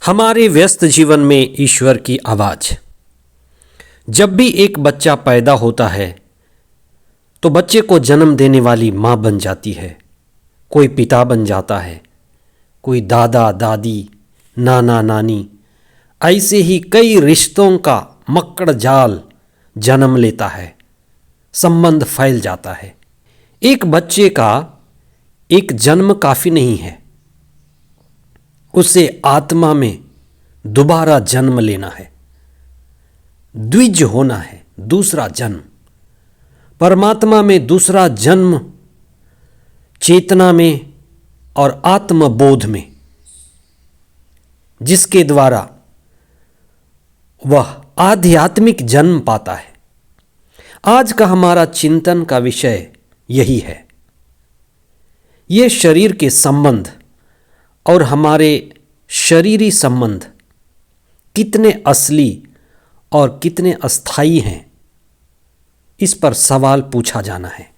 हमारे व्यस्त जीवन में ईश्वर की आवाज़। जब भी एक बच्चा पैदा होता है तो बच्चे को जन्म देने वाली माँ बन जाती है, कोई पिता बन जाता है, कोई दादा दादी, नाना नानी, ऐसे ही कई रिश्तों का मकड़ जाल जन्म लेता है, संबंध फैल जाता है। एक बच्चे का एक जन्म काफ़ी नहीं है, उसे आत्मा में दोबारा जन्म लेना है, द्विज होना है, दूसरा जन्म, परमात्मा में दूसरा जन्म, चेतना में और आत्मबोध में, जिसके द्वारा वह आध्यात्मिक जन्म पाता है। आज का हमारा चिंतन का विषय यही है। ये शरीर के संबंध और हमारे शरीरी संबंध कितने असली और कितने अस्थायी हैं, इस पर सवाल पूछा जाना है।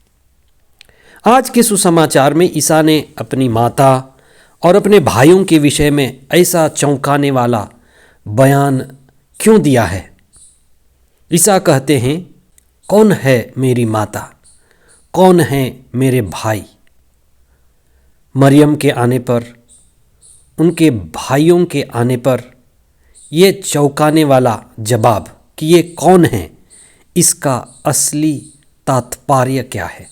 आज के सुसमाचार में ईसा ने अपनी माता और अपने भाइयों के विषय में ऐसा चौंकाने वाला बयान क्यों दिया है? ईसा कहते हैं, कौन है मेरी माता, कौन है मेरे भाई? मरियम के आने पर, उनके भाइयों के आने पर ये चौंकाने वाला जवाब कि ये कौन है, इसका असली तात्पर्य क्या है?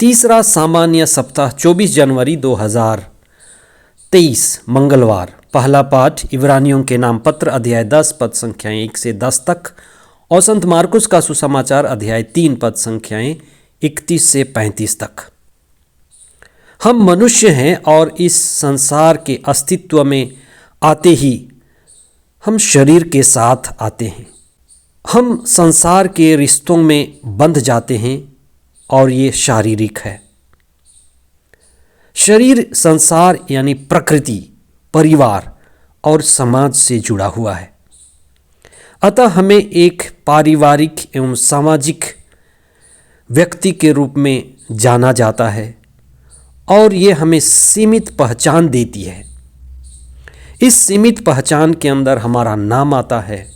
तीसरा सामान्य सप्ताह 24 जनवरी 2023 मंगलवार। पहला पाठ इब्रानियों के नाम पत्र अध्याय 10 पद संख्याएं 1 से 10 तक और संत मार्कुस का सुसमाचार अध्याय 3 पद संख्याएं 31 से 35 तक। हम मनुष्य हैं और इस संसार के अस्तित्व में आते ही हम शरीर के साथ आते हैं। हम संसार के रिश्तों में बंध जाते हैं और ये शारीरिक है। शरीर संसार यानी प्रकृति, परिवार और समाज से जुड़ा हुआ है। अतः हमें एक पारिवारिक एवं सामाजिक व्यक्ति के रूप में जाना जाता है और ये हमें सीमित पहचान देती है। इस सीमित पहचान के अंदर हमारा नाम आता है,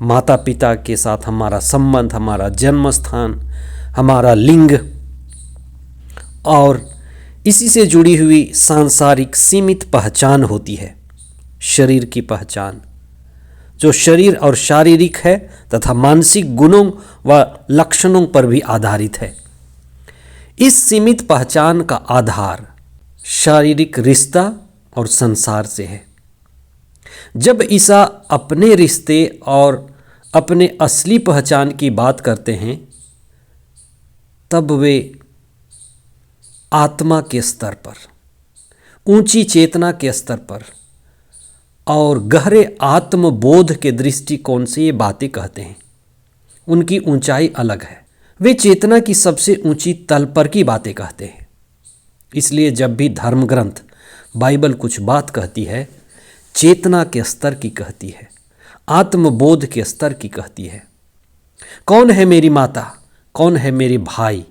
माता पिता के साथ हमारा संबंध, हमारा जन्म स्थान, हमारा लिंग और इसी से जुड़ी हुई सांसारिक सीमित पहचान होती है, शरीर की पहचान, जो शरीर और शारीरिक है तथा मानसिक गुणों व लक्षणों पर भी आधारित है। इस सीमित पहचान का आधार शारीरिक रिश्ता और संसार से है। जब ईसा अपने रिश्ते और अपने असली पहचान की बात करते हैं, तब वे आत्मा के स्तर पर, ऊंची चेतना के स्तर पर और गहरे आत्मबोध के दृष्टिकोण से ये बातें कहते हैं। उनकी ऊंचाई अलग है। वे चेतना की सबसे ऊंची तल पर की बातें कहते हैं। इसलिए जब भी धर्म ग्रंथ बाइबल कुछ बात कहती है, चेतना के स्तर की कहती है, आत्मबोध के स्तर की कहती है। कौन है मेरी माता, कौन है मेरे भाई?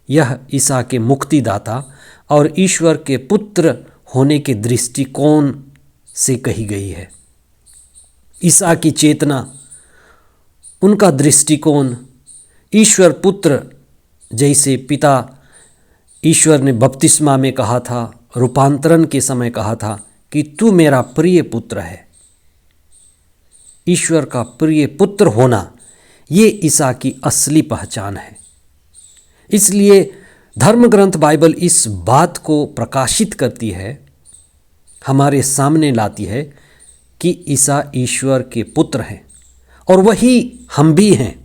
यह ईसा के मुक्तिदाता और ईश्वर के पुत्र होने के दृष्टिकोण से कही गई है। ईसा की चेतना, उनका दृष्टिकोण ईश्वर पुत्र, जैसे पिता ईश्वर ने बपतिस्मा में कहा था, रूपांतरण के समय कहा था कि तू मेरा प्रिय पुत्र है। ईश्वर का प्रिय पुत्र होना, ये ईसा की असली पहचान है। इसलिए धर्म ग्रंथ बाइबल इस बात को प्रकाशित करती है, हमारे सामने लाती है कि ईसा ईश्वर के पुत्र हैं और वही हम भी हैं।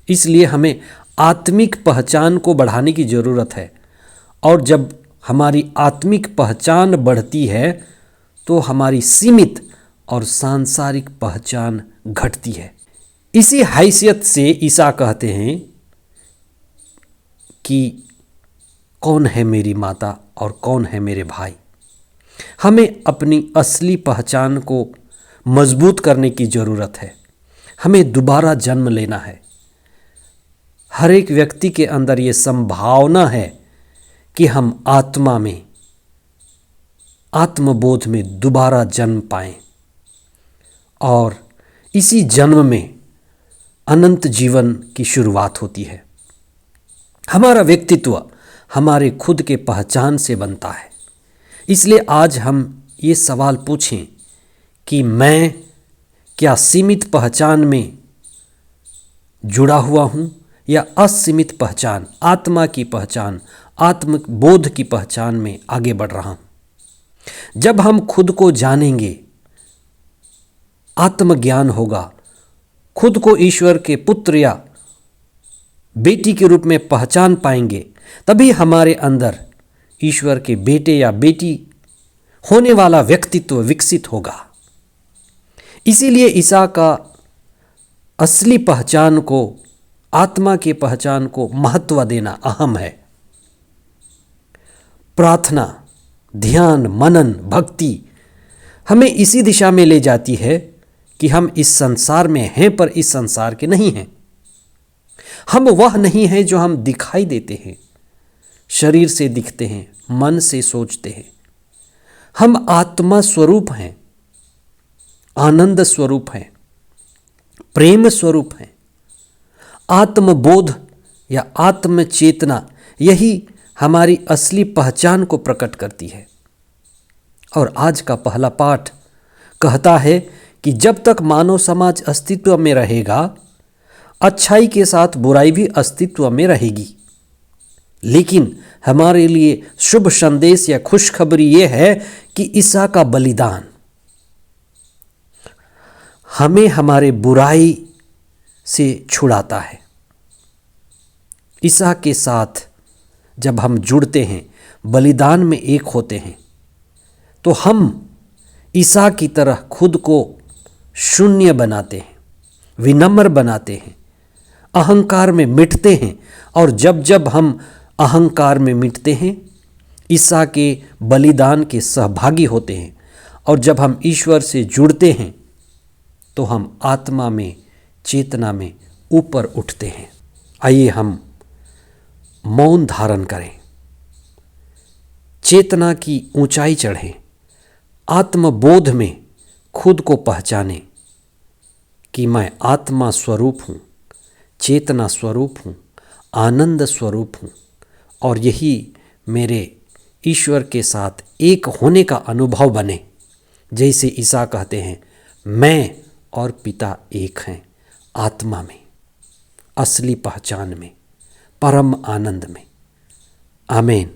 इसलिए हमें आत्मिक पहचान को बढ़ाने की ज़रूरत है और जब हमारी आत्मिक पहचान बढ़ती है तो हमारी सीमित और सांसारिक पहचान घटती है। इसी हैसियत से ईसा कहते हैं कि कौन है मेरी माता और कौन है मेरे भाई? हमें अपनी असली पहचान को मजबूत करने की ज़रूरत है। हमें दोबारा जन्म लेना है। हर एक व्यक्ति के अंदर ये संभावना है कि हम आत्मा में आत्मबोध में दोबारा जन्म पाएं और इसी जन्म में अनंत जीवन की शुरुआत होती है। हमारा व्यक्तित्व हमारे खुद के पहचान से बनता है। इसलिए आज हम ये सवाल पूछें कि मैं क्या सीमित पहचान में जुड़ा हुआ हूँ या असीमित पहचान, आत्मा की पहचान, आत्मबोध की पहचान में आगे बढ़ रहा हूँ। जब हम खुद को जानेंगे, आत्मज्ञान होगा, खुद को ईश्वर के पुत्र या बेटी के रूप में पहचान पाएंगे, तभी हमारे अंदर ईश्वर के बेटे या बेटी होने वाला व्यक्तित्व विकसित होगा। इसीलिए ईसा का असली पहचान को, आत्मा की पहचान को महत्व देना अहम है। प्रार्थना, ध्यान, मनन, भक्ति हमें इसी दिशा में ले जाती है कि हम इस संसार में हैं पर इस संसार के नहीं हैं। हम वह नहीं हैं जो हम दिखाई देते हैं, शरीर से दिखते हैं, मन से सोचते हैं। हम आत्मा स्वरूप हैं, आनंद स्वरूप हैं, प्रेम स्वरूप हैं। आत्मबोध या आत्मचेतना यही हमारी असली पहचान को प्रकट करती है। और आज का पहला पाठ कहता है कि जब तक मानव समाज अस्तित्व में रहेगा, अच्छाई के साथ बुराई भी अस्तित्व में रहेगी। लेकिन हमारे लिए शुभ संदेश या खुशखबरी ये है कि ईसा का बलिदान हमें हमारे बुराई से छुड़ाता है। ईसा के साथ जब हम जुड़ते हैं, बलिदान में एक होते हैं, तो हम ईसा की तरह खुद को शून्य बनाते हैं, विनम्र बनाते हैं, अहंकार में मिटते हैं। और जब जब हम अहंकार में मिटते हैं, ईसा के बलिदान के सहभागी होते हैं, और जब हम ईश्वर से जुड़ते हैं, तो हम आत्मा में, चेतना में ऊपर उठते हैं। आइए हम मौन धारण करें, चेतना की ऊंचाई चढ़ें, आत्मबोध में खुद को पहचानें कि मैं आत्मा स्वरूप हूँ, चेतना स्वरूप हूँ, आनंद स्वरूप हूँ, और यही मेरे ईश्वर के साथ एक होने का अनुभव बने। जैसे ईसा कहते हैं, मैं और पिता एक हैं, आत्मा में, असली पहचान में, परम आनंद में। आमीन।